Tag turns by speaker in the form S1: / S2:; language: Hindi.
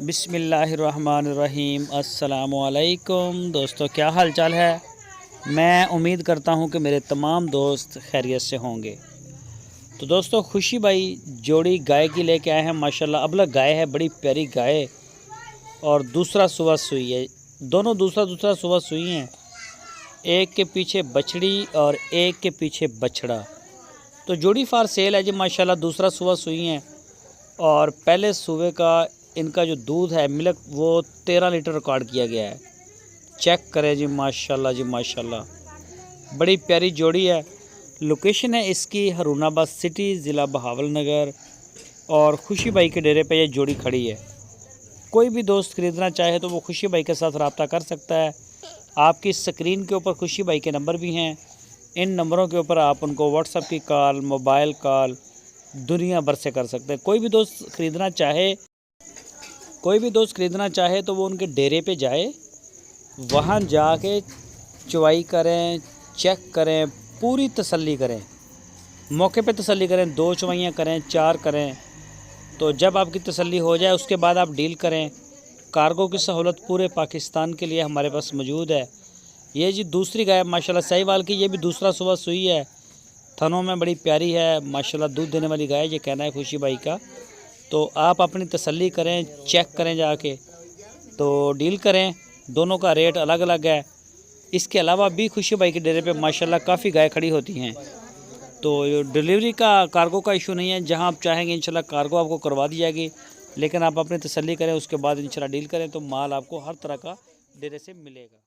S1: बिस्मिल्लाहिर्रहमानिर्रहीम। अस्सलामुअलैकुम दोस्तों, क्या हाल चाल है। मैं उम्मीद करता हूँ कि मेरे तमाम दोस्त खैरियत से होंगे। तो दोस्तों, खुशी भाई जोड़ी गाय की लेके आए हैं। माशाल्लाह अबलग गाय है, बड़ी प्यारी गाय, और दूसरा सुबह सुई है। दोनों दूसरा सुबह सुई हैं। एक के पीछे बछड़ी और एक के पीछे बछड़ा। तो जोड़ी फार सेल है जी। माशाल्लाह दूसरा सुबह सुई हैं, और पहले सुबह का इनका जो दूध है मिल्क वो 13 लीटर रिकॉर्ड किया गया है। चेक करें जी, माशाल्लाह जी माशाल्लाह, बड़ी प्यारी जोड़ी है। लोकेशन है इसकी हरूनाबाद सिटी, ज़िला बहावलनगर, और खुशी भाई के डेरे पे ये जोड़ी खड़ी है। कोई भी दोस्त ख़रीदना चाहे तो वो खुशी भाई के साथ रब्ता कर सकता है। आपकी स्क्रीन के ऊपर खुशी भाई के नंबर भी हैं। इन नंबरों के ऊपर आप उनको व्हाट्सएप की कॉल, मोबाइल कॉल दुनिया भर से कर सकते हैं। कोई भी दोस्त ख़रीदना चाहे तो वो उनके डेरे पे जाए, वहाँ जाके चुवाई करें, चेक करें, पूरी तसल्ली करें, मौके पे तसल्ली करें। 2 चुवाइयाँ करें, 4 करें। तो जब आपकी तसल्ली हो जाए उसके बाद आप डील करें। कार्गो की सहूलत पूरे पाकिस्तान के लिए हमारे पास मौजूद है। ये जी दूसरी गाय माशाल्लाह साहिवाल की, ये भी दूसरा सुबह सुई है। थनों में बड़ी प्यारी है माशाल्लाह, दूध देने वाली गाय, ये कहना है खुशी भाई का। तो आप अपनी तसल्ली करें, चेक करें जाके, तो डील करें। दोनों का रेट अलग अलग है। इसके अलावा भी खुशी भाई के डेरे पे माशाल्लाह काफ़ी गाय खड़ी होती हैं। तो डिलीवरी का, कार्गो का इशू नहीं है। जहां आप चाहेंगे इंशाल्लाह कार्गो आपको करवा दी जाएगी, लेकिन आप अपनी तसल्ली करें, उसके बाद इंशाल्लाह डील करें तो माल आपको हर तरह का डेरे से मिलेगा।